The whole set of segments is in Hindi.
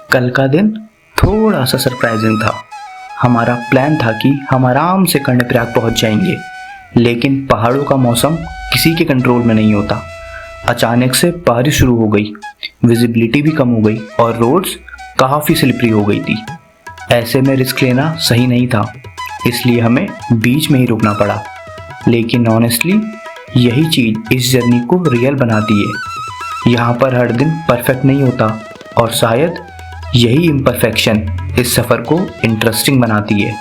कल का दिन थोड़ा सा सरप्राइजिंग था। हमारा प्लान था कि हम आराम से कर्णप्रयाग पहुंच जाएंगे, लेकिन पहाड़ों का मौसम किसी के कंट्रोल में नहीं होता। अचानक से बारिश शुरू हो गई, विजिबिलिटी भी कम हो गई और रोड्स काफ़ी स्लिपरी हो गई थी। ऐसे में रिस्क लेना सही नहीं था, इसलिए हमें बीच में ही रुकना पड़ा। लेकिन ऑनेस्टली यही चीज़ इस जर्नी को रियल बनाती है। यहाँ पर हर दिन परफेक्ट नहीं होता और शायद यही इम्परफेक्शन इस सफ़र को इंटरेस्टिंग बनाती है।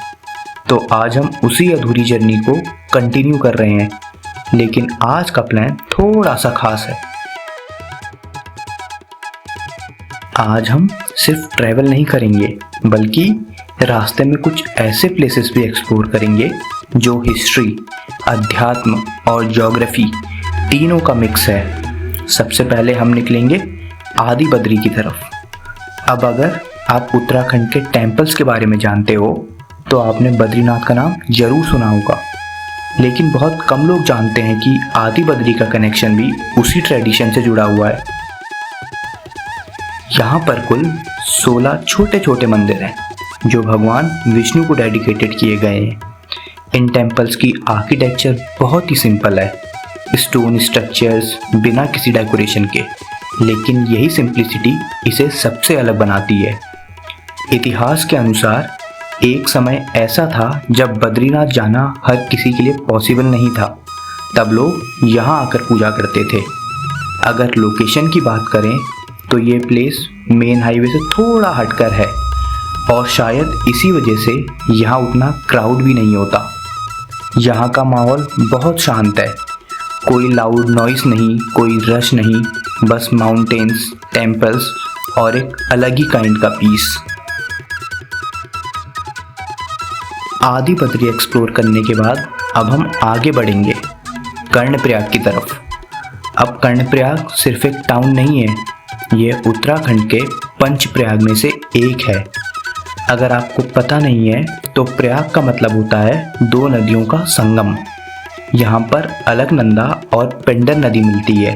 तो आज हम उसी अधूरी जर्नी को कंटिन्यू कर रहे हैं, लेकिन आज का प्लान थोड़ा सा खास है। आज हम सिर्फ ट्रैवल नहीं करेंगे, बल्कि रास्ते में कुछ ऐसे प्लेसेस भी एक्सप्लोर करेंगे जो हिस्ट्री, अध्यात्म और ज्योग्राफी तीनों का मिक्स है। सबसे पहले हम निकलेंगे आदि बद्री की तरफ। अब अगर आप उत्तराखंड के टेम्पल्स के बारे में जानते हो तो आपने बद्रीनाथ का नाम जरूर सुना होगा, लेकिन बहुत कम लोग जानते हैं कि आदि बद्री का कनेक्शन भी उसी ट्रेडिशन से जुड़ा हुआ है। यहाँ पर कुल 16 छोटे छोटे मंदिर हैं जो भगवान विष्णु को डेडिकेटेड किए गए हैं। इन टेम्पल्स की आर्किटेक्चर बहुत ही सिंपल है, स्टोन स्ट्रक्चर्स बिना किसी डेकोरेशन के, लेकिन यही सिंप्लिसिटी इसे सबसे अलग बनाती है। इतिहास के अनुसार एक समय ऐसा था जब बद्रीनाथ जाना हर किसी के लिए पॉसिबल नहीं था। तब लोग यहाँ आकर पूजा करते थे। अगर लोकेशन की बात करें तो ये प्लेस मेन हाईवे से थोड़ा हटकर है और शायद इसी वजह से यहाँ उतना क्राउड भी नहीं होता। यहाँ का माहौल बहुत शांत है, कोई लाउड नॉइस नहीं, कोई रश नहीं, बस माउंटेन्स, टेम्पल्स और एक अलग ही काइंड का पीस। आदि बद्री एक्सप्लोर करने के बाद अब हम आगे बढ़ेंगे कर्णप्रयाग की तरफ। अब कर्णप्रयाग सिर्फ एक टाउन नहीं है, ये उत्तराखंड के पंचप्रयाग में से एक है। अगर आपको पता नहीं है तो प्रयाग का मतलब होता है दो नदियों का संगम। यहाँ पर अलकनंदा और पिंडर नदी मिलती है।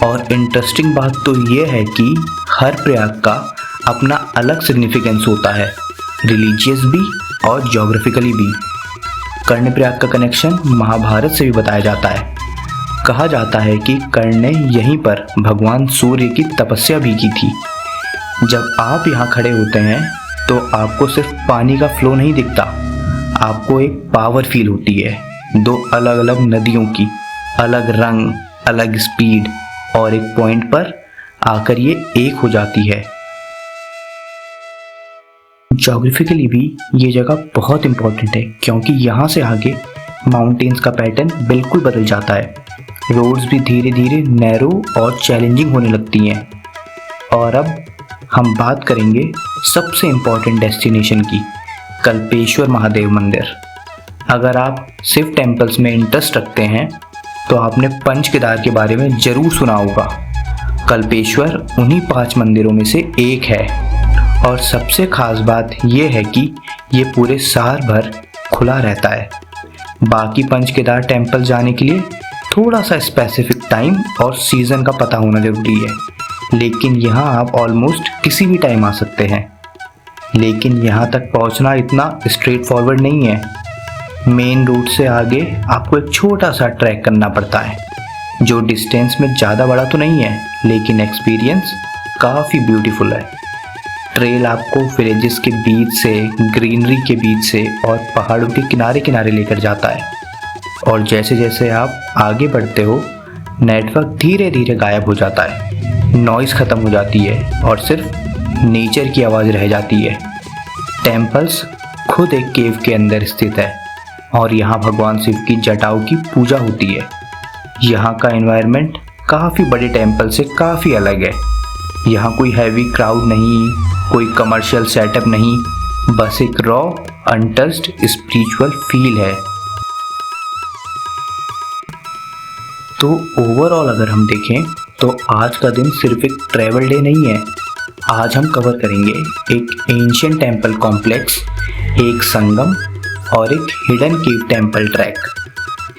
और इंटरेस्टिंग बात तो ये है कि हर प्रयाग का अपना अलग सिग्निफिकेंस होता है, रिलीजियस भी और ज्योग्राफिकली भी। कर्णप्रयाग का कनेक्शन महाभारत से भी बताया जाता है। कहा जाता है कि कर्ण ने यहीं पर भगवान सूर्य की तपस्या भी की थी। जब आप यहाँ खड़े होते हैं तो आपको सिर्फ पानी का फ्लो नहीं दिखता, आपको एक पावर फील होती है। दो अलग अलग नदियों की अलग रंग, अलग स्पीड और एक पॉइंट पर आकर ये एक हो जाती है। ज्योग्राफिकली भी ये जगह बहुत इम्पोर्टेंट है, क्योंकि यहाँ से आगे माउंटेन्स का पैटर्न बिल्कुल बदल जाता है। रोड्स भी धीरे धीरे नैरो और चैलेंजिंग होने लगती हैं। और अब हम बात करेंगे सबसे इम्पोर्टेंट डेस्टिनेशन की, कल्पेश्वर महादेव मंदिर। अगर आप शिव टेम्पल्स में इंटरेस्ट रखते हैं तो आपने पंच केदार के बारे में ज़रूर सुना होगा। कल्पेश्वर उन्हीं 5 मंदिरों में से एक है और सबसे खास बात यह है कि ये पूरे साल भर खुला रहता है। बाकी पंच केदार टेम्पल जाने के लिए थोड़ा सा स्पेसिफिक टाइम और सीज़न का पता होना ज़रूरी है, लेकिन यहाँ आप ऑलमोस्ट किसी भी टाइम आ सकते हैं। लेकिन यहाँ तक पहुँचना इतना स्ट्रेट फॉरवर्ड नहीं है। मेन रूट से आगे आपको एक छोटा सा ट्रैक करना पड़ता है, जो डिस्टेंस में ज़्यादा बड़ा तो नहीं है, लेकिन एक्सपीरियंस काफ़ी ब्यूटीफुल है। ट्रेल आपको विलेजेस के बीच से, ग्रीनरी के बीच से और पहाड़ों के किनारे किनारे लेकर जाता है। और जैसे जैसे आप आगे बढ़ते हो नेटवर्क धीरे धीरे गायब हो जाता है, नॉइज़ ख़त्म हो जाती है और सिर्फ नेचर की आवाज़ रह जाती है। टेम्पल्स खुद एक केव के अंदर स्थित है और यहाँ भगवान शिव की जटाओं की पूजा होती है। यहाँ का एनवायरनमेंट काफ़ी बड़े टेम्पल से काफ़ी अलग है। यहाँ कोई हैवी क्राउड नहीं, कोई कमर्शियल सेटअप नहीं, बस एक रॉ अनटच्ड स्पिरिचुअल फील है। तो ओवरऑल अगर हम देखें तो आज का दिन सिर्फ एक ट्रैवल डे नहीं है। आज हम कवर करेंगे एक एंशिएंट टेम्पल कॉम्प्लेक्स, एक संगम और एक हिडन केव टेम्पल ट्रैक।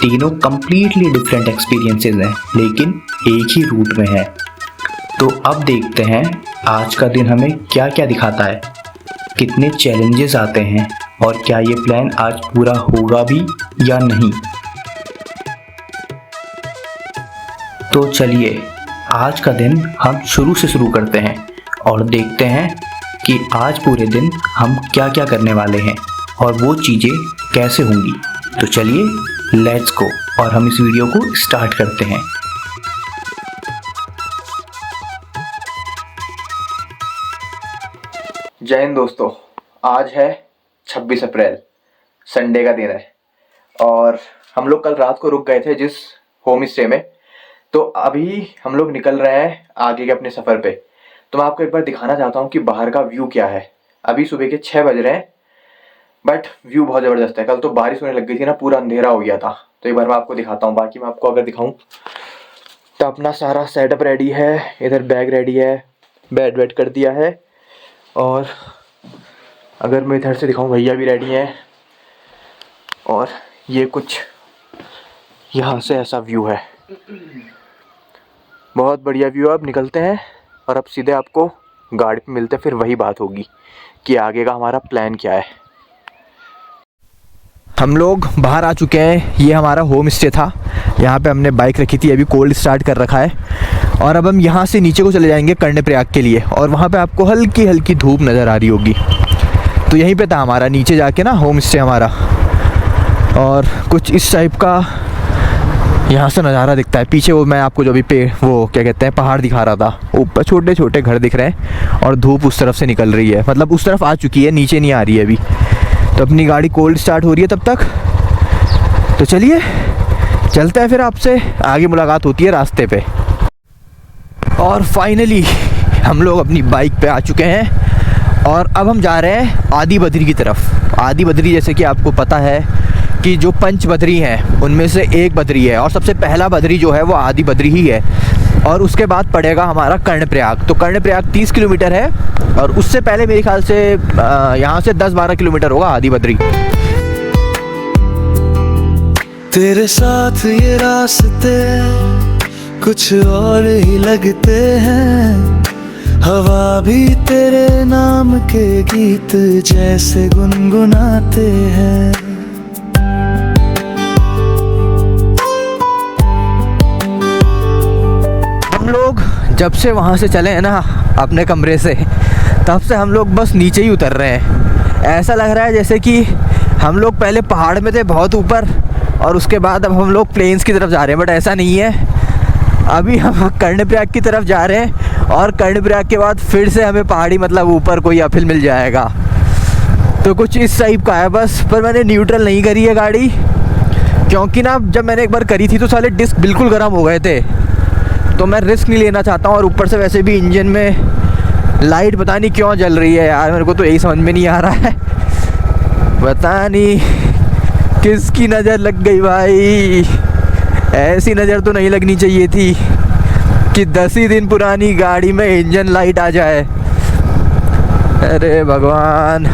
तीनों कंप्लीटली डिफरेंट एक्सपीरियंसेस हैं, लेकिन एक ही रूट में है। तो अब देखते हैं आज का दिन हमें क्या क्या दिखाता है, कितने चैलेंजेस आते हैं और क्या ये प्लान आज पूरा होगा भी या नहीं। तो चलिए आज का दिन हम शुरू से शुरू करते हैं और देखते हैं कि आज पूरे दिन हम क्या क्या करने वाले हैं और वो चीज़ें कैसे होंगी। तो चलिए लेट्स गो और हम इस वीडियो को स्टार्ट करते हैं। जय हिंद दोस्तों, आज है 26 अप्रैल, संडे का दिन है और हम लोग कल रात को रुक गए थे जिस होम स्टे में। तो अभी हम लोग निकल रहे हैं आगे के अपने सफ़र पे। तो मैं आपको एक बार दिखाना चाहता हूँ कि बाहर का व्यू क्या है। अभी सुबह के 6 बज रहे हैं बट व्यू बहुत ज़बरदस्त है। कल तो बारिश होने लग गई थी ना, पूरा अंधेरा हो गया था। तो एक बार मैं आपको दिखाता हूँ। बाकी मैं आपको अगर दिखाऊँ तो अपना सारा सेटअप रेडी है, इधर बैग रेडी है, बेड वेड कर दिया है। और अगर मैं इधर से दिखाऊँ, भैया भी रेडी हैं। और ये कुछ यहाँ से ऐसा व्यू है, बहुत बढ़िया व्यू है। अब निकलते हैं और अब सीधे आपको गाड़ी पे मिलते हैं, फिर वही बात होगी कि आगे का हमारा प्लान क्या है। हम लोग बाहर आ चुके हैं। ये हमारा होम स्टे था, यहाँ पे हमने बाइक रखी थी, अभी कोल्ड स्टार्ट कर रखा है। और अब हम यहाँ से नीचे को चले जाएंगे कर्णप्रयाग के लिए और वहाँ पे आपको हल्की हल्की धूप नज़र आ रही होगी। तो यहीं पे था हमारा नीचे जाके ना होम स्टे हमारा। और कुछ इस टाइप का यहाँ से नज़ारा दिखता है। पीछे वो मैं आपको जो भी वो क्या कहते हैं पहाड़ दिखा रहा था, ऊपर छोटे छोटे घर दिख रहे हैं और धूप उस तरफ से निकल रही है, मतलब उस तरफ आ चुकी है, नीचे नहीं आ रही है अभी। तो अपनी गाड़ी कोल्ड स्टार्ट हो रही है तब तक। तो चलिए चलते हैं, फिर आपसे आगे मुलाकात होती है रास्ते पे। और फाइनली हम लोग अपनी बाइक पे आ चुके हैं और अब हम जा रहे हैं आदि बद्री की तरफ। आदि बद्री जैसे कि आपको पता है कि जो पंच बद्री हैं उनमें से एक बद्री है और सबसे पहला बद्री जो है वो आदि बद्री ही है। और उसके बाद पड़ेगा हमारा कर्णप्रयाग। तो कर्णप्रयाग 30 किलोमीटर है और उससे पहले मेरे ख्याल से यहाँ से 10-12 किलोमीटर होगा आदि बद्री। तेरे साथ ये रास्ते कुछ और ही लगते हैं, हवा भी तेरे नाम के गीत जैसे गुनगुनाते हैं। हम लोग जब से वहाँ से चले हैं ना अपने कमरे से, तब से हम लोग बस नीचे ही उतर रहे हैं। ऐसा लग रहा है जैसे कि हम लोग पहले पहाड़ में थे बहुत ऊपर और उसके बाद अब हम लोग प्लेन्स की तरफ जा रहे हैं, बट ऐसा नहीं है। अभी हम कर्णप्रयाग की तरफ जा रहे हैं और कर्णप्रयाग के बाद फिर से हमें पहाड़ी मतलब ऊपर कोई अपहिल मिल जाएगा। तो कुछ इस टाइप का है बस। पर मैंने न्यूट्रल नहीं करी है गाड़ी, क्योंकि ना जब मैंने एक बार करी थी तो साले डिस्क बिल्कुल गर्म हो गए थे। तो मैं रिस्क नहीं लेना चाहता हूँ। और ऊपर से वैसे भी इंजन में लाइट पता नहीं क्यों जल रही है यार, मेरे को तो यही समझ में नहीं आ रहा है। पता नहीं किसकी नज़र लग गई भाई, ऐसी नज़र तो नहीं लगनी चाहिए थी कि 10 ही दिन पुरानी गाड़ी में इंजन लाइट आ जाए। अरे भगवान।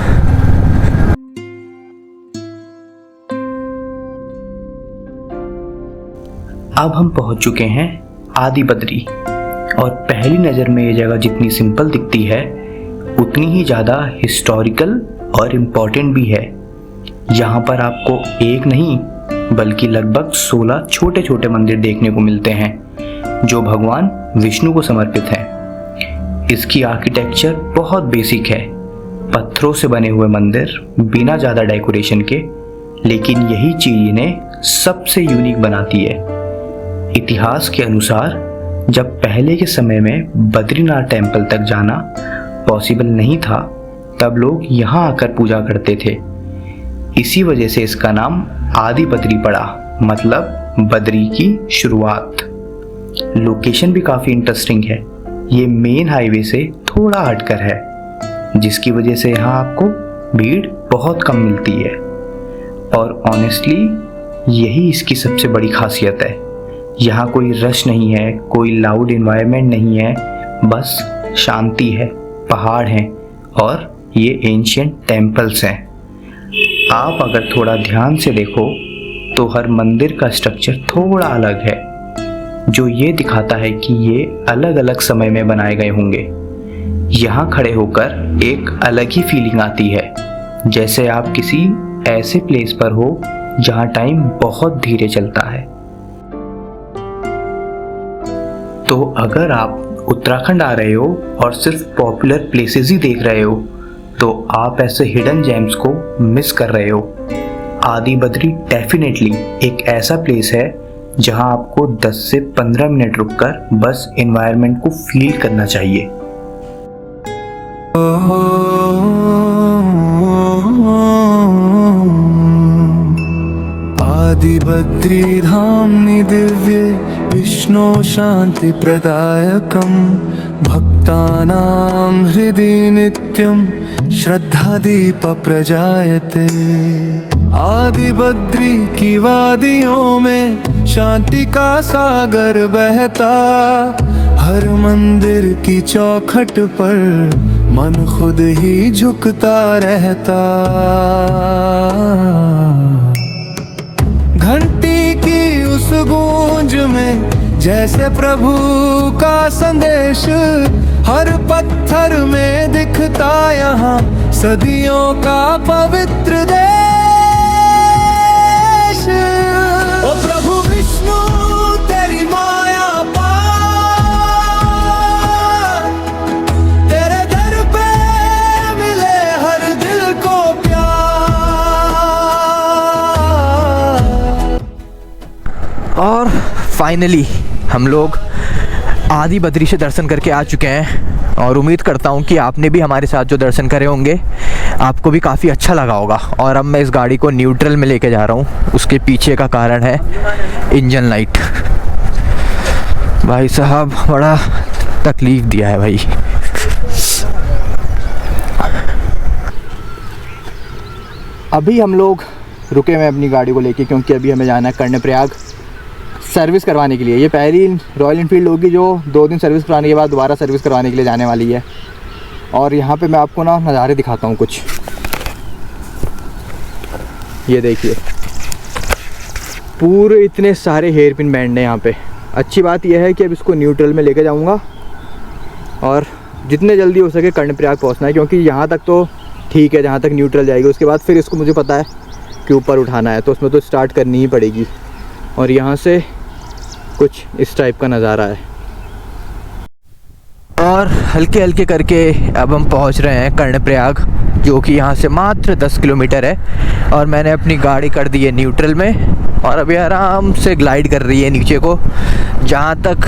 अब हम पहुंच चुके हैं आदि बद्री और पहली नज़र में ये जगह जितनी सिंपल दिखती है उतनी ही ज़्यादा हिस्टोरिकल और इम्पोर्टेंट भी है। यहाँ पर आपको एक नहीं बल्कि लगभग 16 छोटे छोटे मंदिर देखने को मिलते हैं जो भगवान विष्णु को समर्पित हैं। इसकी आर्किटेक्चर बहुत बेसिक है, पत्थरों से बने हुए मंदिर बिना ज़्यादा डेकोरेशन के, लेकिन यही चीज़ इन्हें सबसे यूनिक बनाती है। इतिहास के अनुसार जब पहले के समय में बद्रीनाथ टेम्पल तक जाना पॉसिबल नहीं था, तब लोग यहाँ आकर पूजा करते थे। इसी वजह से इसका नाम आदि बद्री पड़ा, मतलब बद्री की शुरुआत। लोकेशन भी काफ़ी इंटरेस्टिंग है, ये मेन हाईवे से थोड़ा हटकर है, जिसकी वजह से यहाँ आपको भीड़ बहुत कम मिलती है। और ऑनेस्टली यही इसकी सबसे बड़ी खासियत है। यहाँ कोई रश नहीं है, कोई लाउड इन्वायरमेंट नहीं है, बस शांति है, पहाड़ हैं और ये एंशिएंट टेम्पल्स हैं। आप अगर थोड़ा ध्यान से देखो तो हर मंदिर का स्ट्रक्चर थोड़ा अलग है, जो ये दिखाता है कि ये अलग अलग समय में बनाए गए होंगे। यहाँ खड़े होकर एक अलग ही फीलिंग आती है, जैसे आप किसी ऐसे प्लेस पर हो जहाँ टाइम बहुत धीरे चलता है। तो अगर आप उत्तराखंड आ रहे हो और सिर्फ पॉपुलर प्लेसेस ही देख रहे हो तो आप ऐसे हिडन जेम्स को मिस कर रहे हो। आदि बद्री डेफिनेटली एक ऐसा प्लेस है जहां आपको 10 से 15 मिनट रुककर बस एनवायरनमेंट को फील करना चाहिए। आदि बद्री धाम्नि दिव्ये विष्णु शांति प्रदायकम भक्तानां हृदि नित्यं श्रद्धा दीप प्रजायते। आदि बद्री की वादियों में शांति का सागर बहता, हर मंदिर की चौखट पर मन खुद ही झुकता रहता। घंटी की उस गूंज में जैसे प्रभु का संदेश, हर पत्थर में दिखता यहाँ सदियों का पवित्र देश। ओ प्रभु विष्णु तेरी माया पार, तेरे दर पे मिले हर दिल को प्यार। और फाइनली हम लोग आदि बद्री से दर्शन करके आ चुके हैं और उम्मीद करता हूँ कि आपने भी हमारे साथ जो दर्शन करे होंगे आपको भी काफ़ी अच्छा लगा होगा। और अब मैं इस गाड़ी को न्यूट्रल में लेके जा रहा हूँ, उसके पीछे का कारण है इंजन लाइट। भाई साहब बड़ा तकलीफ़ दिया है भाई। अभी हम लोग रुके हुए हैं अपनी गाड़ी को लेके, क्योंकि अभी हमें जाना है कर्णप्रयाग सर्विस करवाने के लिए। ये पहली रॉयल इनफील्ड होगी जो 2 दिन सर्विस करवाने के बाद दोबारा सर्विस करवाने के लिए जाने वाली है। और यहाँ पे मैं आपको ना नज़ारे दिखाता हूँ कुछ। ये देखिए पूरे इतने सारे हेयर पिन बैंड हैं यहाँ पे। अच्छी बात यह है कि अब इसको न्यूट्रल में लेके जाऊँगा और जितने जल्दी हो सके कर्णप्रयाग पहुँचना है, क्योंकि यहाँ तक तो ठीक है जहाँ तक न्यूट्रल जाएगी। उसके बाद फिर इसको मुझे पता है कि ऊपर उठाना है, तो उसमें तो स्टार्ट करनी ही पड़ेगी। और यहाँ से कुछ इस टाइप का नज़ारा है। और हल्के हल्के करके अब हम पहुँच रहे हैं कर्णप्रयाग, जो कि यहाँ से मात्र 10 किलोमीटर है। और मैंने अपनी गाड़ी कर दी है न्यूट्रल में और अभी आराम से ग्लाइड कर रही है नीचे को। जहाँ तक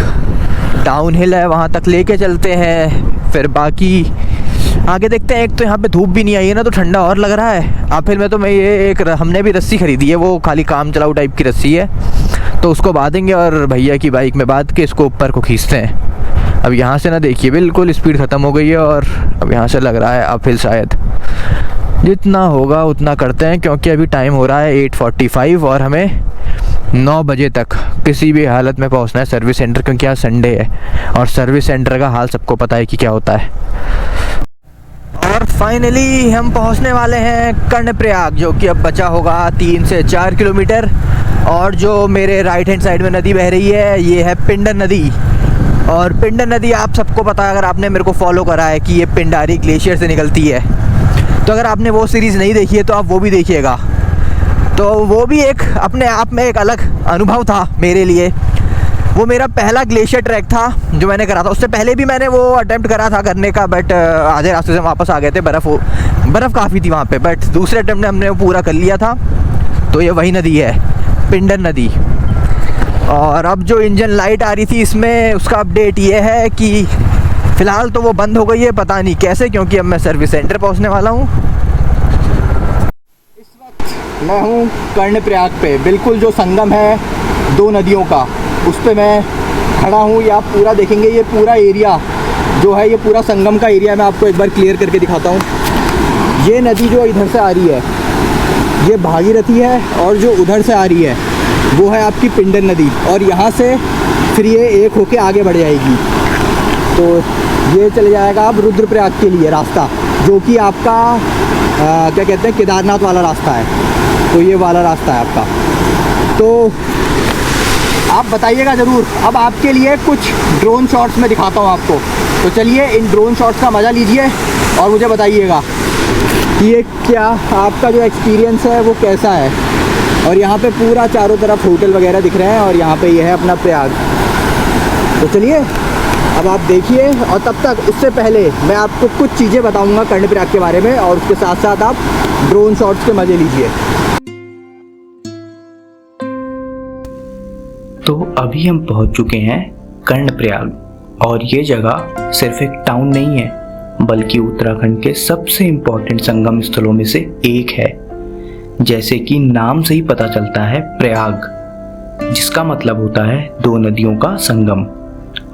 डाउन हिल है वहाँ तक लेके चलते हैं, फिर बाकी आगे देखते हैं। एक तो यहाँ पे धूप भी नहीं आई है ना, तो ठंडा और लग रहा है। आखिर में तो मैं ये हमने भी रस्सी ख़रीदी है, वो खाली काम चलाऊ टाइप की रस्सी है, तो उसको बांधेंगे और भैया की बाइक में बांध के इसको ऊपर को खींचते हैं। अब यहाँ से ना देखिए बिल्कुल स्पीड ख़त्म हो गई है और अब यहाँ से लग रहा है अपहिल शायद। जितना होगा उतना करते हैं, क्योंकि अभी टाइम हो रहा है 8:45 और हमें 9 बजे तक किसी भी हालत में पहुँचना है सर्विस सेंटर, क्योंकि आज संडे है और सर्विस सेंटर का हाल सबको पता है कि क्या होता है। और फाइनली हम पहुंचने वाले हैं कर्णप्रयाग, जो कि अब बचा होगा 3 से 4 किलोमीटर। और जो मेरे राइट हैंड साइड में नदी बह रही है ये है पिंडर नदी। और पिंडर नदी आप सबको पता है, अगर आपने मेरे को फॉलो करा है, कि ये पिंडारी ग्लेशियर से निकलती है। तो अगर आपने वो सीरीज़ नहीं देखी है तो आप वो भी देखिएगा। तो वो भी एक अपने आप में एक अलग अनुभव था मेरे लिए। वो मेरा पहला ग्लेशियर ट्रैक था जो मैंने करा था। उससे पहले भी मैंने वो अटेम्प्ट करा था करने का, बट आधे रास्ते से वापस आ गए थे। बर्फ़ काफ़ी थी वहाँ पे, बट दूसरे अटेम्प्ट में हमने वो पूरा कर लिया था। तो ये वही नदी है, पिंडर नदी। और अब जो इंजन लाइट आ रही थी इसमें, उसका अपडेट ये है कि फ़िलहाल तो वो बंद हो गई है, पता नहीं कैसे, क्योंकि अब मैं सर्विस सेंटर पहुँचने वाला हूँ। इस वक्त मैं हूँ कर्णप्रयाग पे, बिल्कुल जो संगम है 2 नदियों का, उस पर मैं खड़ा हूँ। ये आप पूरा देखेंगे, ये पूरा एरिया जो है ये पूरा संगम का एरिया। मैं आपको एक बार क्लियर करके दिखाता हूँ। ये नदी जो इधर से आ रही है ये भागीरथी है, और जो उधर से आ रही है वो है आपकी पिंडर नदी। और यहाँ से फिर ये एक होके आगे बढ़ जाएगी, तो ये चले जाएगा अब रुद्रप्रयाग के लिए रास्ता, जो कि आपका क्या कहते हैं केदारनाथ वाला रास्ता है। तो ये वाला रास्ता है आपका। तो आप बताइएगा ज़रूर। अब आपके लिए कुछ ड्रोन शॉट्स मैं दिखाता हूँ आपको, तो चलिए इन ड्रोन शॉट्स का मज़ा लीजिए और मुझे बताइएगा कि ये क्या आपका जो एक्सपीरियंस है वो कैसा है। और यहाँ पे पूरा चारों तरफ होटल वगैरह दिख रहे हैं और यहाँ पे ये है अपना प्रयाग। तो चलिए अब आप देखिए, और तब तक उससे पहले मैं आपको कुछ चीज़ें बताऊँगा कर्णप्रयाग के बारे में, और उसके साथ साथ आप ड्रोन शॉट्स के मज़े लीजिए। तो अभी हम पहुंच चुके हैं कर्णप्रयाग, और ये जगह सिर्फ एक टाउन नहीं है बल्कि उत्तराखंड के सबसे इम्पोर्टेंट संगम स्थलों में से एक है। जैसे कि नाम से ही पता चलता है प्रयाग, जिसका मतलब होता है दो नदियों का संगम।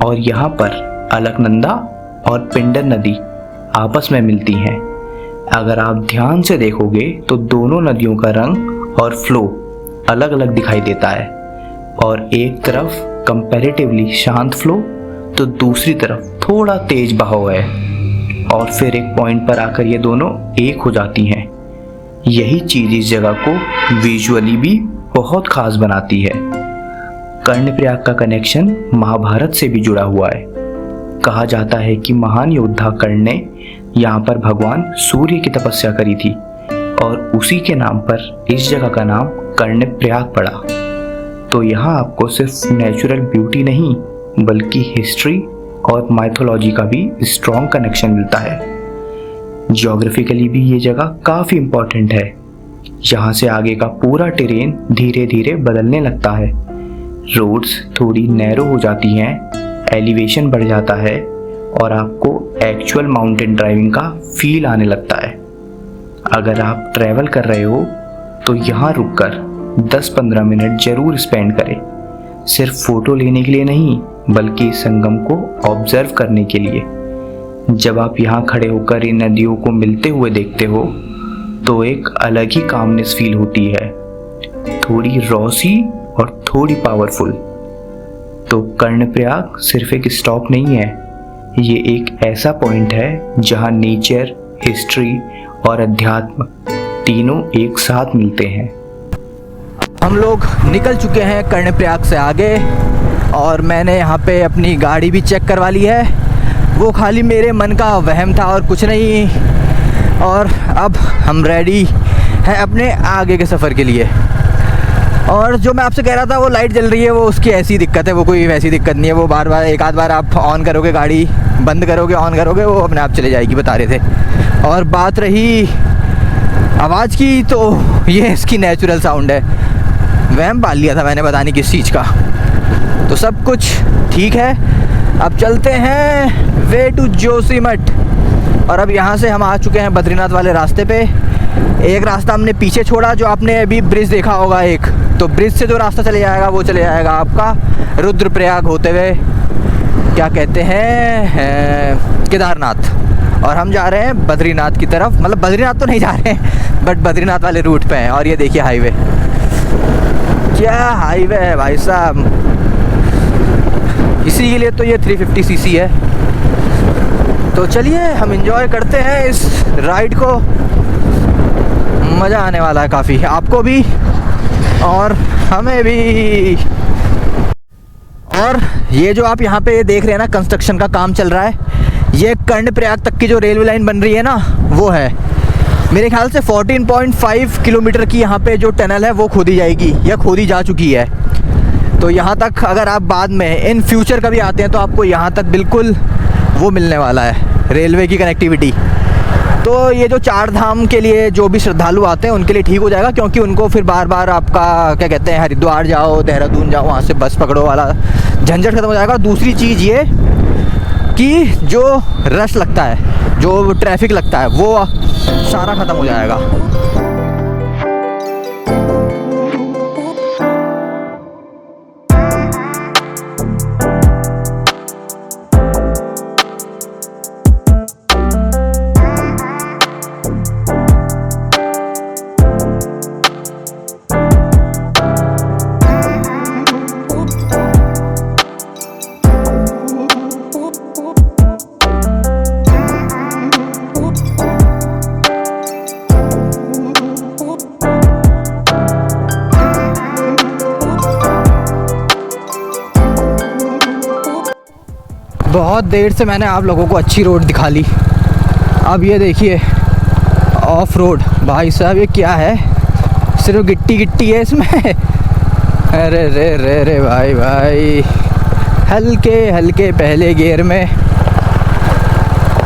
और यहाँ पर अलकनंदा और पिंडर नदी आपस में मिलती हैं। अगर आप ध्यान से देखोगे तो दोनों नदियों का रंग और फ्लो अलग अलग दिखाई देता है, और एक तरफ कंपैरेटिवली शांत फ्लो तो दूसरी तरफ थोड़ा तेज बहाव है, और फिर एक पॉइंट पर आकर ये दोनों एक हो जाती हैं। यही चीज इस जगह को विजुअली भी बहुत खास बनाती है। कर्णप्रयाग का कनेक्शन महाभारत से भी जुड़ा हुआ है। कहा जाता है कि महान योद्धा कर्ण ने यहाँ पर भगवान सूर्य की तपस्या करी थी, और उसी के नाम पर इस जगह का नाम कर्णप्रयाग पड़ा। तो यहाँ आपको सिर्फ नेचुरल ब्यूटी नहीं बल्कि हिस्ट्री और माइथोलॉजी का भी स्ट्रॉन्ग कनेक्शन मिलता है। ज्योग्राफिकली भी ये जगह काफ़ी इम्पोर्टेंट है। यहाँ से आगे का पूरा टेरेन धीरे धीरे बदलने लगता है। रोड्स थोड़ी नैरो हो जाती हैं, एलिवेशन बढ़ जाता है, और आपको एक्चुअल माउंटेन ड्राइविंग का फील आने लगता है। अगर आप ट्रैवल कर रहे हो तो यहाँ रुककर 10-15 मिनट जरूर स्पेंड करें, सिर्फ फोटो लेने के लिए नहीं बल्कि संगम को ऑब्जर्व करने के लिए। जब आप यहाँ खड़े होकर इन नदियों को मिलते हुए देखते हो तो एक अलग ही कामनेस फील होती है, थोड़ी रॉसी और थोड़ी पावरफुल। तो कर्णप्रयाग सिर्फ एक स्टॉप नहीं है, ये एक ऐसा पॉइंट है जहाँ नेचर, हिस्ट्री और अध्यात्म तीनों एक साथ मिलते हैं। हम लोग निकल चुके हैं कर्णप्रयाग से आगे, और मैंने यहाँ पे अपनी गाड़ी भी चेक करवा ली है। वो खाली मेरे मन का वहम था और कुछ नहीं। और अब हम रेडी हैं अपने आगे के सफ़र के लिए। और जो मैं आपसे कह रहा था वो लाइट जल रही है, वो उसकी ऐसी दिक्कत है, वो कोई वैसी दिक्कत नहीं है। वो बार बार एक आध बार आप ऑन करोगे गाड़ी, बंद करोगे ऑन करोगे, वो अपने आप चले जाएगी, बता रहे थे। और बात रही आवाज़ की, तो ये इसकी नेचुरल साउंड है। वहम पाल लिया था मैंने पता नहीं किस चीज़ का। तो सब कुछ ठीक है। अब चलते हैं वे टू जोशीमठ। और अब यहाँ से हम आ चुके हैं बद्रीनाथ वाले रास्ते पे। एक रास्ता हमने पीछे छोड़ा, जो आपने अभी ब्रिज देखा होगा एक, तो ब्रिज से जो रास्ता चले जाएगा वो चले जाएगा आपका रुद्रप्रयाग होते हुए, क्या कहते हैं, केदारनाथ। और हम जा रहे हैं बद्रीनाथ की तरफ। मतलब बद्रीनाथ तो नहीं जा रहे हैं, बट बद्रीनाथ वाले रूट पे हैं। और ये देखिए हाईवे, क्या हाईवे है भाई साहब। इसी के लिए तो ये 350 सीसी है। तो चलिए हम एंजॉय करते हैं इस राइड को। मज़ा आने वाला है काफ़ी, आपको भी और हमें भी। और ये जो आप यहाँ पे देख रहे हैं ना, कंस्ट्रक्शन का काम चल रहा है। ये कर्णप्रयाग तक की जो रेलवे लाइन बन रही है ना, वो है। मेरे ख्याल से 14.5 किलोमीटर की यहाँ पे जो टनल है वो खोदी जाएगी या खोदी जा चुकी है। तो यहाँ तक अगर आप बाद में इन फ्यूचर कभी आते हैं तो आपको यहाँ तक बिल्कुल वो मिलने वाला है, रेलवे की कनेक्टिविटी। तो ये जो चार धाम के लिए जो भी श्रद्धालु आते हैं उनके लिए ठीक हो जाएगा, क्योंकि उनको फिर बार बार आपका क्या कहते हैं, हरिद्वार जाओ, देहरादून जाओ, वहाँ से बस पकड़ो वाला झंझट खत्म हो जाएगा। दूसरी चीज़ ये कि जो रश लगता है, जो ट्रैफिक लगता है, वो सारा ख़त्म हो जाएगा। बहुत देर से मैंने आप लोगों को अच्छी रोड दिखा ली, अब ये देखिए ऑफ रोड। भाई साहब ये क्या है, सिर्फ गिट्टी गिट्टी है इसमें। अरे रे रे रे भाई भाई, हल्के हल्के पहले गियर में,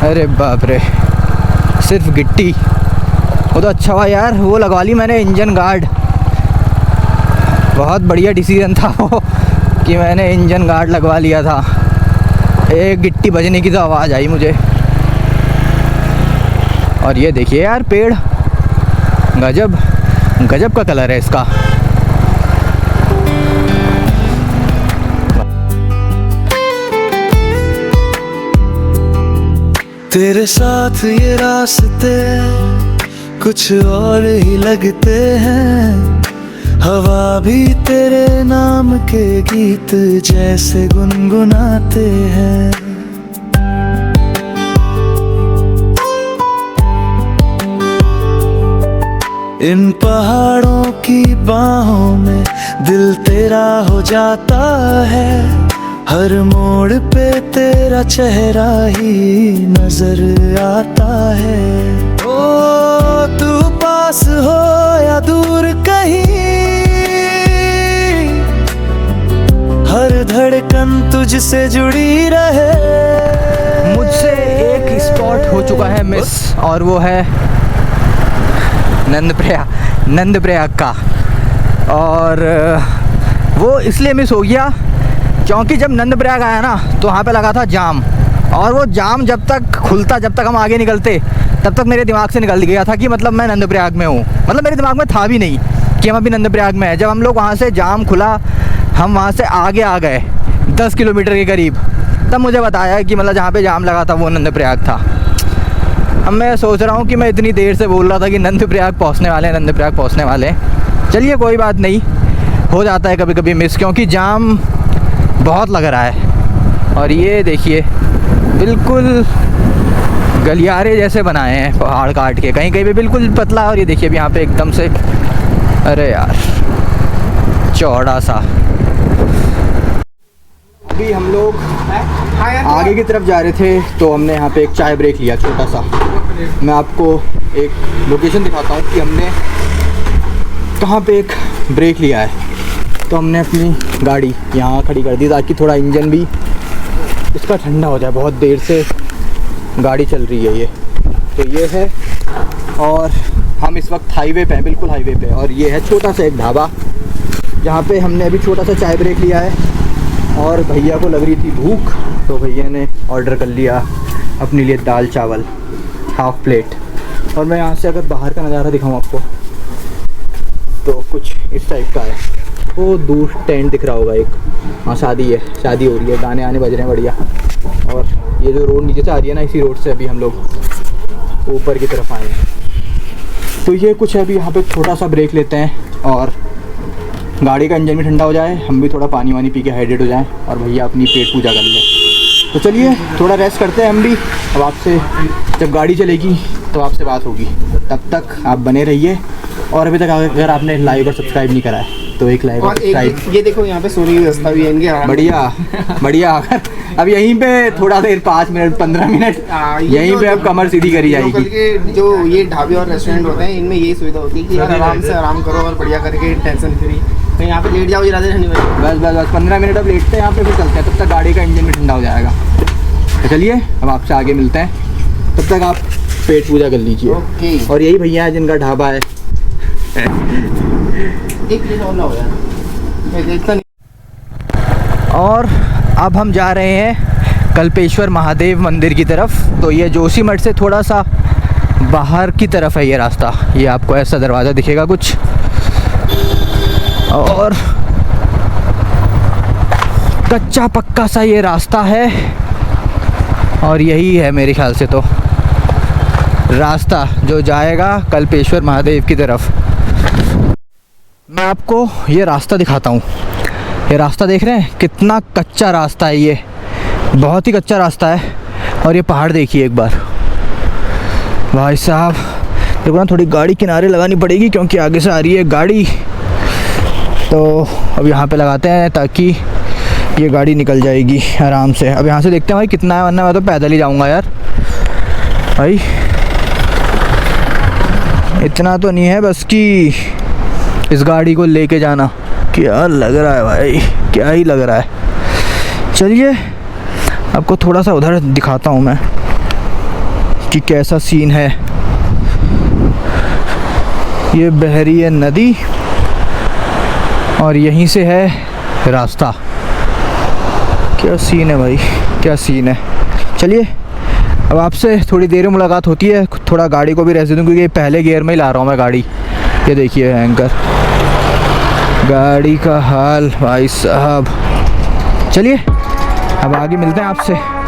अरे बाप रे, सिर्फ गिट्टी। वो तो अच्छा हुआ यार वो लगवा ली मैंने इंजन गार्ड, बहुत बढ़िया डिसीजन था वो कि मैंने इंजन गार्ड लगवा लिया था। एक गिट्टी बजने की तो आवाज़ आई मुझे। और ये देखिए यार पेड़, गजब गजब का कलर है इसका। तेरे साथ ये रास्ते कुछ और ही लगते हैं, हवा भी तेरे नाम के गीत जैसे गुनगुनाते हैं। इन पहाड़ों की बाहों में दिल तेरा हो जाता है, हर मोड़ पे तेरा चेहरा ही नजर आता है। ओ तू पास हो या दूर कहीं, हर धड़कन तुझसे जुड़ी रहे। मुझसे एक स्पॉट हो चुका है मिस, और वो है नंदप्रयाग का। और वो इसलिए मिस हो गया क्योंकि जब नंदप्रयाग आया ना तो वहाँ पे लगा था जाम, और वो जाम जब तक खुलता, जब तक हम आगे निकलते, तब तक मेरे दिमाग से निकल गया था कि मतलब मैं नंदप्रयाग में हूँ। मतलब मेरे दिमाग में था भी नहीं कि हम अभी नंदप्रयाग में हैं। जब हम लोग वहाँ से जाम खुला, हम वहाँ से आगे आ गए 10 किलोमीटर के करीब, तब मुझे बताया कि मतलब जहाँ पे जाम लगा था वो नंदप्रयाग था। अब मैं सोच रहा हूँ कि मैं इतनी देर से बोल रहा था कि नंदप्रयाग पहुँचने वाले हैं, नंदप्रयाग पहुँचने वाले हैं। चलिए कोई बात नहीं, हो जाता है कभी कभी मिस, क्योंकि जाम बहुत लग रहा है। और ये देखिए बिल्कुल गलियारे जैसे बनाए हैं पहाड़ काट के, कहीं कहीं पे बिल्कुल पतला, और ये देखिए अब यहाँ पे एकदम से, अरे यार चौड़ा सा। अभी हम लोग आगे की तरफ जा रहे थे तो हमने यहाँ पे एक चाय ब्रेक लिया छोटा सा। मैं आपको एक लोकेशन दिखाता हूँ कि हमने कहाँ पे एक ब्रेक लिया है। तो हमने अपनी गाड़ी यहाँ खड़ी कर दी ताकि थोड़ा इंजन भी इसका ठंडा हो जाए, बहुत देर से गाड़ी चल रही है ये। तो ये है, और हम इस वक्त हाईवे पे हैं, बिल्कुल हाईवे पे। और ये है छोटा सा एक ढाबा जहाँ पे हमने अभी छोटा सा चाय ब्रेक लिया है। और भैया को लग रही थी भूख, तो भैया ने ऑर्डर कर लिया अपने लिए दाल चावल हाफ़ प्लेट। और मैं यहाँ से अगर बाहर का नज़ारा दिखाऊँ आपको तो कुछ इस टाइप का है। वो दूर टेंट दिख रहा होगा एक, हाँ शादी है, शादी हो रही है, गाने आने बज रहे हैं बढ़िया। और ये जो रोड नीचे से आ रही है ना, इसी रोड से अभी हम लोग ऊपर की तरफ आए हैं। तो ये कुछ है, अभी यहाँ पे छोटा सा ब्रेक लेते हैं और गाड़ी का इंजन भी ठंडा हो जाए, हम भी थोड़ा पानी वानी पी के हाइड्रेट हो जाएं, और भैया अपनी पेट पूजा कर लें। तो चलिए थोड़ा रेस्ट करते हैं हम भी। अब आपसे जब गाड़ी चलेगी तो आपसे बात होगी, तब तक आप बने रहिए। और अभी तक अगर आपने लाइक और सब्सक्राइब नहीं करा है तो एक लाइक और सब्सक्राइब। ये देखो यहाँ पे सोने की व्यवस्था भी है इनके, बढ़िया बढ़िया। अब यहीं पे थोड़ा देर 5 मिनट 15 मिनट यहीं पे अब कमर सीधी करी जाएगी। लोकल के जो ये ढाबे और रेस्टोरेंट होते हैं इनमें यही सुविधा होती है कि आराम से आराम करो और बढ़िया करके टेंशन फ्री। तो यहाँ पे लेट जाओ ज़्यादा ठंडी बस बस बस 15 मिनट अब लेटते हैं यहाँ पे, फिर चलते हैं। तब तक गाड़ी का इंजन भी ठंडा हो जाएगा। तो चलिए अब आपसे आगे मिलते हैं, तब तक आप पेट पूजा कर लीजिए। ओके। और यही भैया है जिनका ढाबा है। एक प्लेट और ना हो यार, मैं देखता नहीं। और अब हम जा रहे हैं कल्पेश्वर महादेव मंदिर की तरफ। तो ये जोशीमठ से थोड़ा सा बाहर की तरफ है ये रास्ता। ये आपको ऐसा दरवाज़ा दिखेगा कुछ, और कच्चा पक्का सा ये रास्ता है। और यही है मेरे ख्याल से तो रास्ता जो जाएगा कल्पेश्वर महादेव की तरफ। मैं आपको ये रास्ता दिखाता हूँ। ये रास्ता देख रहे हैं, कितना कच्चा रास्ता है ये, बहुत ही कच्चा रास्ता है। और ये पहाड़ देखिए एक बार, भाई साहब देखो ना, थोड़ी गाड़ी किनारे लगानी पड़ेगी क्योंकि आगे से आ रही है गाड़ी। तो अब यहाँ पे लगाते हैं ताकि ये गाड़ी निकल जाएगी आराम से। अब यहाँ से देखते हैं भाई कितना है, वरना मैं तो पैदल ही जाऊँगा यार। भाई इतना तो नहीं है बस कि इस गाड़ी को लेके जाना। क्या लग रहा है भाई, क्या ही लग रहा है। चलिए आपको थोड़ा सा उधर दिखाता हूँ मैं कि कैसा सीन है। ये बह रही है नदी और यहीं से है रास्ता। क्या सीन है भाई, क्या सीन है। चलिए अब आपसे थोड़ी देर में मुलाकात होती है। थोड़ा गाड़ी को भी रेस्ट दूँ क्योंकि पहले गियर में ही ला रहा हूँ मैं गाड़ी। ये देखिए एंकर, गाड़ी का हाल भाई साहब। चलिए अब आगे मिलते हैं आपसे।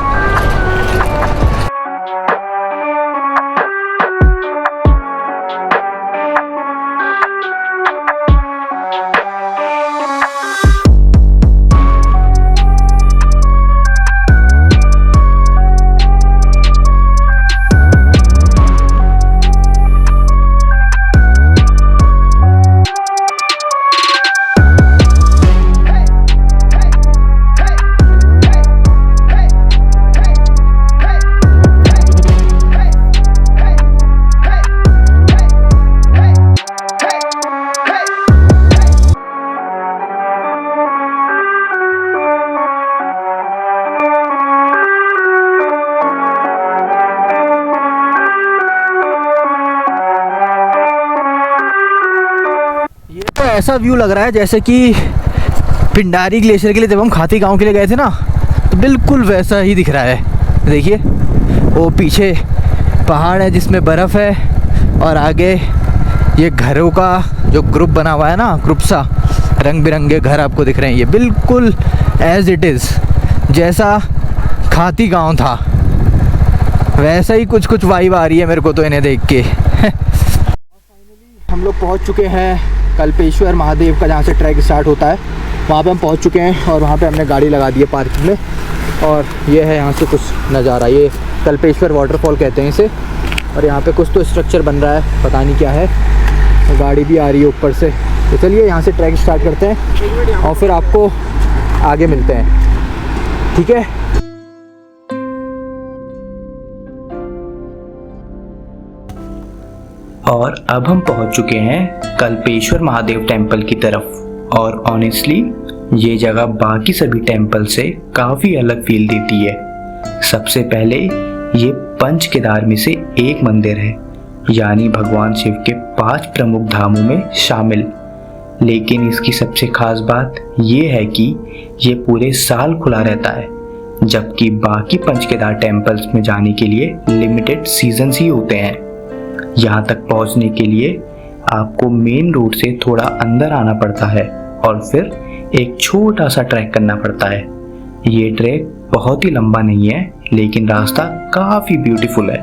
ऐसा व्यू लग रहा है जैसे कि पिंडारी ग्लेशियर के लिए जब हम खाती गांव के लिए गए थे ना, तो बिल्कुल वैसा ही दिख रहा है। देखिए वो पीछे पहाड़ है जिसमें बर्फ़ है और आगे ये घरों का जो ग्रुप बना हुआ है ना, ग्रुप सा रंग बिरंगे घर आपको दिख रहे हैं। ये बिल्कुल एज इट इज़ जैसा खाती गांव था वैसा ही कुछ कुछ वाइब आ रही है मेरे को तो इन्हें देख के। हम लोग पहुंच चुके हैं कल्पेश्वर महादेव का, जहाँ से ट्रैक स्टार्ट होता है वहाँ पे हम पहुँच चुके हैं और वहाँ पे हमने गाड़ी लगा दी है पार्किंग में। और ये है यहाँ से कुछ नज़ारा, ये कल्पेश्वर वाटरफॉल कहते हैं इसे। और यहाँ पे कुछ तो स्ट्रक्चर बन रहा है, पता नहीं क्या है। तो गाड़ी भी आ रही है ऊपर से। तो चलिए यहाँ से ट्रैक स्टार्ट करते हैं और फिर आपको आगे मिलते हैं, ठीक है। और अब हम पहुंच चुके हैं कल्पेश्वर महादेव टेम्पल की तरफ। और ऑनेस्टली ये जगह बाकी सभी टेम्पल से काफ़ी अलग फील देती है। सबसे पहले ये पंच केदार में से एक मंदिर है, यानी भगवान शिव के 5 प्रमुख धामों में शामिल। लेकिन इसकी सबसे खास बात ये है कि ये पूरे साल खुला रहता है, जबकि बाकी पंच केदार टेम्पल्स में जाने के लिए लिमिटेड सीजन्स ही होते हैं। यहाँ तक पहुँचने के लिए आपको मेन रोड से थोड़ा अंदर आना पड़ता है और फिर एक छोटा सा ट्रैक करना पड़ता है। ये ट्रैक बहुत ही लंबा नहीं है, लेकिन रास्ता काफ़ी ब्यूटीफुल है।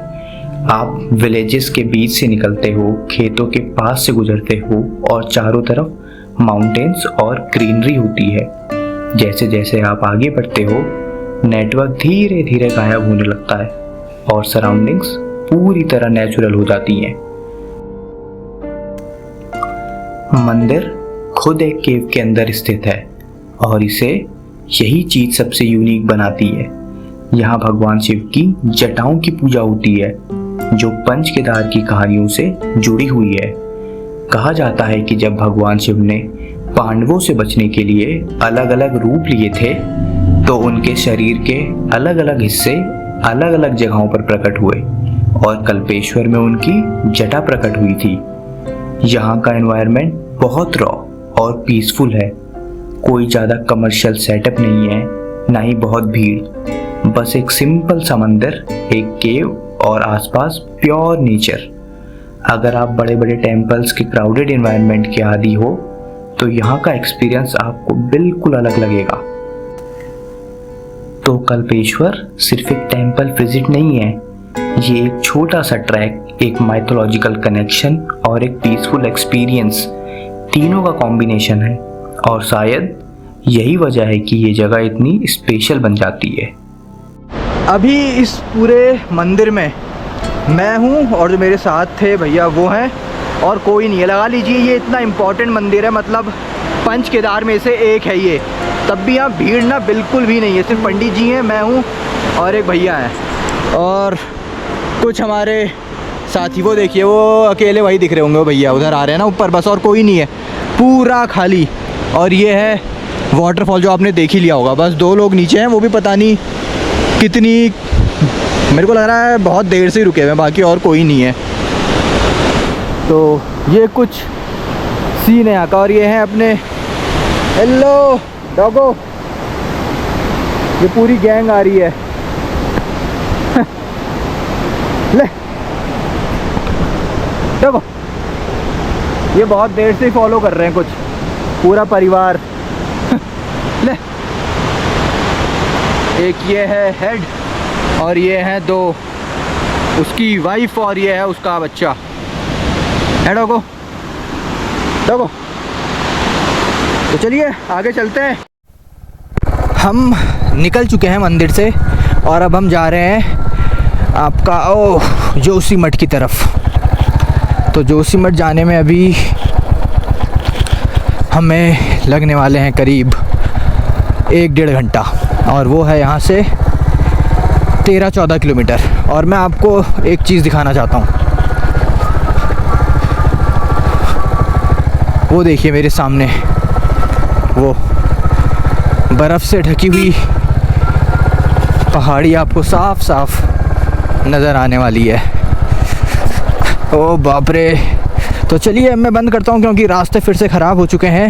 आप विलेजेस के बीच से निकलते हो, खेतों के पास से गुजरते हो और चारों तरफ माउंटेन्स और ग्रीनरी होती है। जैसे जैसे आप आगे बढ़ते हो नेटवर्क धीरे धीरे गायब होने लगता है और सराउंडिंग्स पूरी तरह नेचुरल हो जाती हैं। मंदिर खुद एक केव के अंदर स्थित है और इसे यही चीज सबसे यूनिक बनाती है। यहाँ भगवान शिव की जटाओं की पूजा होती है, जो पंच केदार की कहानियों से जुड़ी हुई है। कहा जाता है कि जब भगवान शिव ने पांडवों से बचने के लिए अलग अलग रूप लिए थे, तो उनके शरीर के अलग अलग हिस्से अलग अलग जगहों पर प्रकट हुए और कल्पेश्वर में उनकी जटा प्रकट हुई थी। यहाँ का एनवायरनमेंट बहुत रॉ और पीसफुल है। कोई ज़्यादा कमर्शियल सेटअप नहीं है, ना ही बहुत भीड़। बस एक सिंपल सा मंदिर, एक केव और आसपास प्योर नेचर। अगर आप बड़े बड़े टेम्पल्स के क्राउडेड एनवायरनमेंट के आदी हो तो यहाँ का एक्सपीरियंस आपको बिल्कुल अलग लगेगा। तो कल्पेश्वर सिर्फ एक टेम्पल विजिट नहीं है, ये एक छोटा सा ट्रैक, एक माइथोलॉजिकल कनेक्शन और एक पीसफुल एक्सपीरियंस, तीनों का कॉम्बिनेशन है। और शायद यही वजह है कि ये जगह इतनी स्पेशल बन जाती है। अभी इस पूरे मंदिर में मैं हूँ और जो मेरे साथ थे भैया वो हैं, और कोई नहीं है। लगा लीजिए ये इतना इम्पोर्टेंट मंदिर है, मतलब पंच केदार में से एक है ये। तब भी यहाँ भीड़ ना बिल्कुल भी नहीं है, सिर्फ पंडित जी हैं, मैं हूँ और एक भैया हैं और कुछ हमारे साथी। वो देखिए वो अकेले वही दिख रहे होंगे, वो भैया उधर आ रहे हैं ना ऊपर, बस और कोई नहीं है, पूरा खाली। और ये है वाटरफॉल जो आपने देख ही लिया होगा। बस 2 लोग नीचे हैं, वो भी पता नहीं कितनी, मेरे को लग रहा है बहुत देर से ही रुके हुए हैं, बाकी और कोई नहीं है। तो ये कुछ सीन है यहाँ का। और ये है अपने, हेलो डॉगो, ये पूरी गैंग आ रही है। ले डॉगो, ये बहुत देर से फॉलो कर रहे हैं कुछ, पूरा परिवार। ले, एक ये है हेड और ये हैं 2 उसकी वाइफ और ये है उसका बच्चा। है डॉगो, डॉगो। तो चलिए आगे चलते हैं। हम निकल चुके हैं मंदिर से और अब हम जा रहे हैं आपका जोशीमठ की तरफ। तो जोशीमठ जाने में अभी हमें लगने वाले हैं करीब 1-1.5 घंटा और वो है यहाँ से 13-14 किलोमीटर। और मैं आपको एक चीज़ दिखाना चाहता हूँ, वो देखिए मेरे सामने, वो बर्फ़ से ढकी हुई पहाड़ी आपको साफ साफ नज़र आने वाली है। ओ बाप रे। तो चलिए मैं बंद करता हूँ क्योंकि रास्ते फिर से ख़राब हो चुके हैं।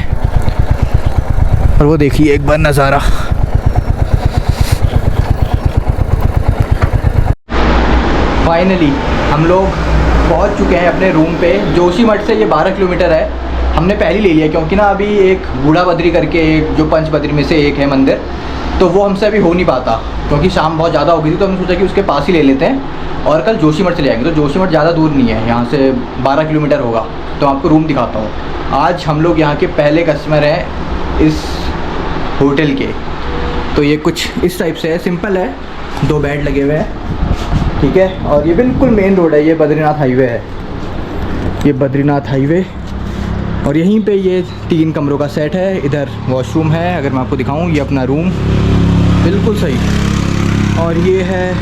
और वो देखिए एक बार नज़ारा। फाइनली हम लोग पहुँच चुके हैं अपने रूम पे। जोशीमठ से ये 12 किलोमीटर है। हमने पहले ले लिया क्योंकि ना अभी एक बूढ़ा बद्री करके एक जो पंच बद्री में से एक है मंदिर, तो वो हमसे अभी हो नहीं पाता क्योंकि शाम बहुत ज़्यादा हो गई थी। तो हमने सोचा कि उसके पास ही ले लेते हैं और कल जोशीमठ चले जाएंगे। तो जोशीमठ ज़्यादा दूर नहीं है, यहाँ से 12 किलोमीटर होगा। तो आपको रूम दिखाता हूँ। आज हम लोग यहाँ के पहले कस्टमर हैं इस होटल के। तो ये कुछ इस टाइप से है, सिंपल है, 2 बेड लगे हुए हैं, ठीक है। और ये बिल्कुल मेन रोड है, ये बद्रीनाथ हाईवे है, ये बद्रीनाथ हाईवे। और यहीं पे ये 3 कमरों का सेट है। इधर वॉशरूम है, अगर मैं आपको दिखाऊं, ये अपना रूम बिल्कुल सही। और ये है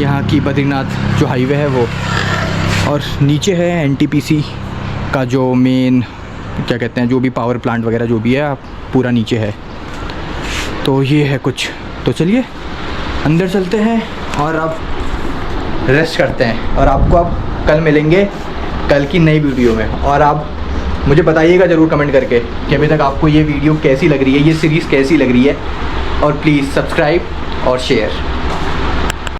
यहाँ की बद्रीनाथ जो हाईवे है वो। और नीचे है एनटीपीसी का जो मेन क्या कहते हैं, जो भी पावर प्लांट वगैरह जो भी है, पूरा नीचे है। तो ये है कुछ। तो चलिए अंदर चलते हैं और अब रेस्ट करते हैं। और आपको अब कल मिलेंगे कल की नई वीडियो में। और आप मुझे बताइएगा ज़रूर कमेंट करके कि अभी तक आपको ये वीडियो कैसी लग रही है, ये सीरीज़ कैसी लग रही है। और प्लीज़ सब्सक्राइब और शेयर।